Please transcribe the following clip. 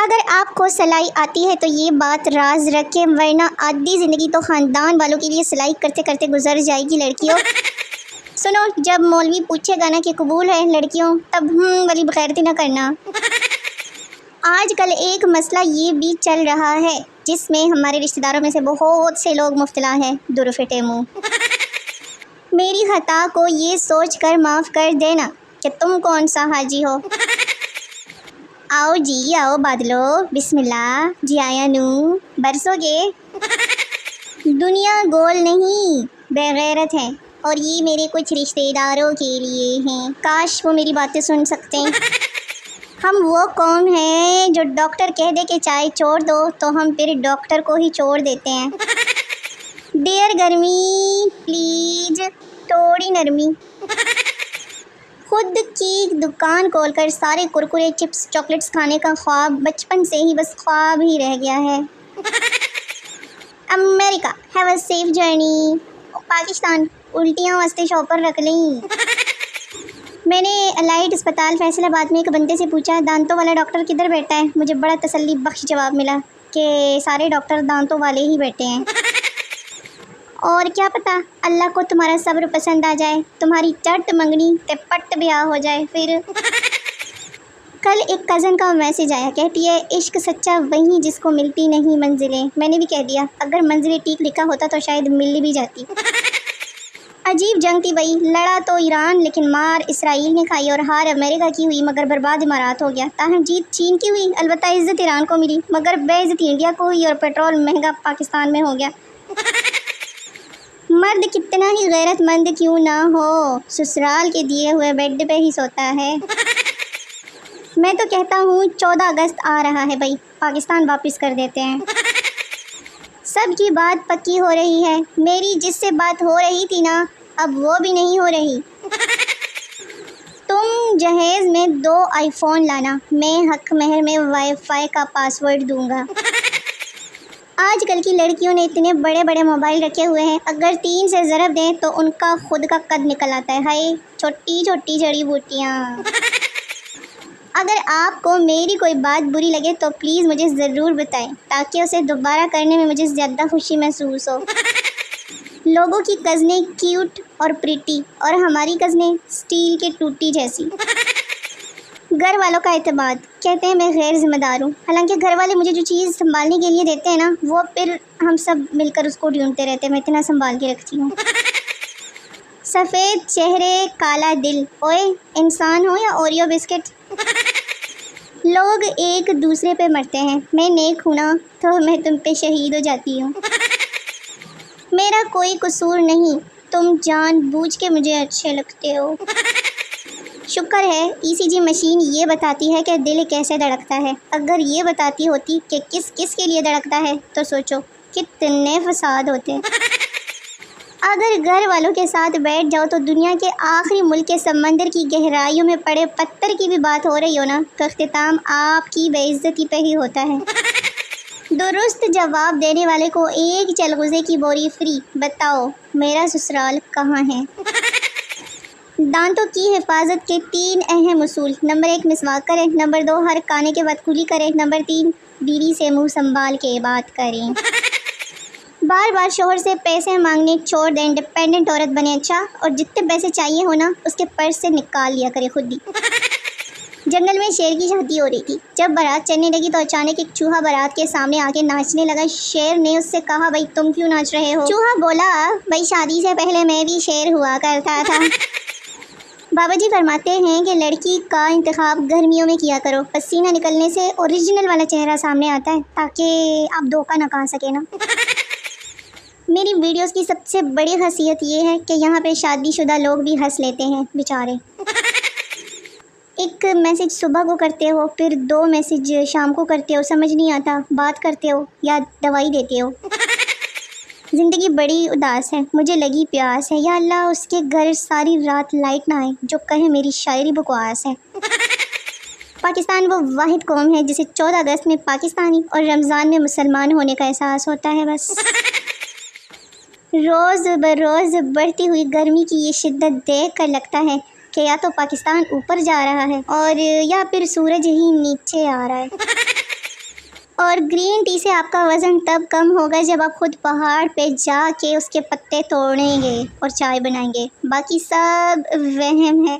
اگر آپ کو سلائی آتی ہے تو یہ بات راز رکھیں، ورنہ آدھی زندگی تو خاندان والوں کے لیے سلائی کرتے کرتے گزر جائے گی لڑکیوں۔ سنو، جب مولوی پوچھے گا نا کہ قبول ہے لڑکیوں، تب والی بغیرتی نہ کرنا۔ آج کل ایک مسئلہ یہ بھی چل رہا ہے جس میں ہمارے رشتہ داروں میں سے بہت سے لوگ مبتلا ہیں، درفٹے منہ۔ میری خطا کو یہ سوچ کر معاف کر دینا کہ تم کون سا حاجی ہو۔ آؤ جی آؤ بادلو، بسم اللہ جی آیا نو، برسو گے۔ دنیا گول نہیں، بے غیرت ہے، اور یہ میرے کچھ رشتہ داروں کے لیے ہیں، کاش وہ میری باتیں سن سکتے۔ ہم وہ قوم ہیں جو ڈاکٹر کہہ دے کہ چائے چھوڑ دو تو ہم پھر ڈاکٹر کو ہی چھوڑ دیتے ہیں۔ ڈیئر گرمی پلیز تھوڑی نرمی۔ خود کی دکان کھول کر سارے کرکرے چپس چاکلیٹس کھانے کا خواب بچپن سے ہی بس خواب ہی رہ گیا ہے۔ America have a safe journey. Pakistan الٹیاں واسطے شاپر رکھ لیں۔ میں نے الائٹ اسپتال فیصل آباد میں ایک بندے سے پوچھا دانتوں والا ڈاکٹر کدھر بیٹھا ہے؟ مجھے بڑا تسلی بخش جواب ملا کہ سارے ڈاکٹر دانتوں والے ہی بیٹھے ہیں۔ اور کیا پتہ اللہ کو تمہارا صبر پسند آ جائے، تمہاری چٹ منگنی تے پٹ بیاہ ہو جائے پھر۔ کل ایک کزن کا میسج آیا، کہتی ہے عشق سچا وہی جس کو ملتی نہیں منزلیں۔ میں نے بھی کہہ دیا اگر منزلیں ٹھیک لکھا ہوتا تو شاید مل بھی جاتی۔ عجیب جنگ تھی بھائی، لڑا تو ایران لیکن مار اسرائیل نے کھائی اور ہار امریکہ کی ہوئی مگر برباد امارات ہو گیا۔ تاہم جیت چین کی ہوئی، البتہ عزت ایران کو ملی مگر بے عزتی انڈیا کو ہوئی اور پیٹرول مہنگا پاکستان میں ہو گیا۔ مرد کتنا ہی غیرت مند کیوں نہ ہو، سسرال کے دیے ہوئے بیڈ پہ ہی سوتا ہے۔ میں تو کہتا ہوں 14 اگست آ رہا ہے بھائی، پاکستان واپس کر دیتے ہیں۔ سب کی بات پکی ہو رہی ہے، میری جس سے بات ہو رہی تھی نا اب وہ بھی نہیں ہو رہی۔ تم جہیز میں 2 آئی فون لانا، میں حق مہر میں وائی فائی کا پاسورڈ دوں گا۔ آج کل کی لڑکیوں نے اتنے بڑے بڑے موبائل رکھے ہوئے ہیں، اگر 3 سے ضرب دیں تو ان کا خود کا قد نکل آتا ہے۔ ہائے چھوٹی چھوٹی جڑی بوٹیاں۔ اگر آپ کو میری کوئی بات بری لگے تو پلیز مجھے ضرور بتائیں تاکہ اسے دوبارہ کرنے میں مجھے زیادہ خوشی محسوس ہو۔ لوگوں کی کزنیں کیوٹ اور پریٹی اور ہماری کزنیں سٹیل کے ٹوٹی جیسی۔ گھر والوں کا اعتماد، کہتے ہیں میں غیر ذمہ دار ہوں، حالانکہ گھر والے مجھے جو چیز سنبھالنے کے لیے دیتے ہیں نا وہ پھر ہم سب مل کر اس کو ڈھونڈتے رہتے ہیں، میں اتنا سنبھال کے رکھتی ہوں۔ سفید چہرے کالا دل، اوئے انسان ہو یا اوریو بسکٹ۔ لوگ ایک دوسرے پہ مرتے ہیں، میں نیک ہوں نا تو میں تم پہ شہید ہو جاتی ہوں۔ میرا کوئی قصور نہیں، تم جان بوجھ کے مجھے اچھے لگتے ہو۔ شکر ہے ای سی جی مشین یہ بتاتی ہے کہ دل کیسے دھڑکتا ہے، اگر یہ بتاتی ہوتی کہ کس کس کے لیے دھڑکتا ہے تو سوچو کتنے فساد ہوتے۔ اگر گھر والوں کے ساتھ بیٹھ جاؤ تو دنیا کے آخری ملک کے سمندر کی گہرائیوں میں پڑے پتھر کی بھی بات ہو رہی ہو نا تو اختتام آپ کی بے عزتی پہ ہی ہوتا ہے۔ درست جواب دینے والے کو ایک چلغوزے کی بوری فری۔ بتاؤ میرا سسرال کہاں ہے؟ دانتوں کی حفاظت کے 3 اہم اصول۔ نمبر 1 مسواک کریں، نمبر 2 ہر کھانے کے بعد کلی کریں، نمبر 3 بیوی سے منہ سنبھال کے بات کریں۔ بار بار شوہر سے پیسے مانگنے چھوڑ دیں، انڈیپینڈنٹ عورت بنے۔ اچھا، اور جتنے پیسے چاہیے ہو نا اس کے پرس سے نکال لیا کرے خود ہی۔ جنگل میں شیر کی شادی ہو رہی تھی، جب بارات چلنے لگی تو اچانک ایک چوہا بارات کے سامنے آ کے ناچنے لگا۔ شیر نے اس سے کہا بھائی تم کیوں ناچ رہے ہو؟ چوہا بولا بھائی شادی سے پہلے میں بھی شیر ہوا کرتا تھا۔ بابا جی فرماتے ہیں کہ لڑکی کا انتخاب گرمیوں میں کیا کرو، پسینہ نکلنے سے اوریجنل والا چہرہ سامنے آتا ہے تاکہ آپ دھوکہ نہ کھا سکے نا۔ میری ویڈیوز کی سب سے بڑی خاصیت یہ ہے کہ یہاں پہ شادی شدہ لوگ بھی ہنس لیتے ہیں بیچارے۔ ایک میسج صبح کو کرتے ہو، پھر 2 میسج شام کو کرتے ہو، سمجھ نہیں آتا بات کرتے ہو یا دوائی دیتے ہو۔ زندگی بڑی اداس ہے، مجھے لگی پیاس ہے، یا اللہ اس کے گھر ساری رات لائٹ نہ آئے جو کہے میری شاعری بکواس ہے۔ پاکستان وہ واحد قوم ہے جسے 14 اگست میں پاکستانی اور رمضان میں مسلمان ہونے کا احساس ہوتا ہے بس۔ روز بروز بڑھتی ہوئی گرمی کی یہ شدت دیکھ کر لگتا ہے کہ یا تو پاکستان اوپر جا رہا ہے اور یا پھر سورج ہی نیچے آ رہا ہے۔ اور گرین ٹی سے آپ کا وزن تب کم ہوگا جب آپ خود پہاڑ پہ جا کے اس کے پتے توڑیں گے اور چائے بنائیں گے، باقی سب وہم ہے۔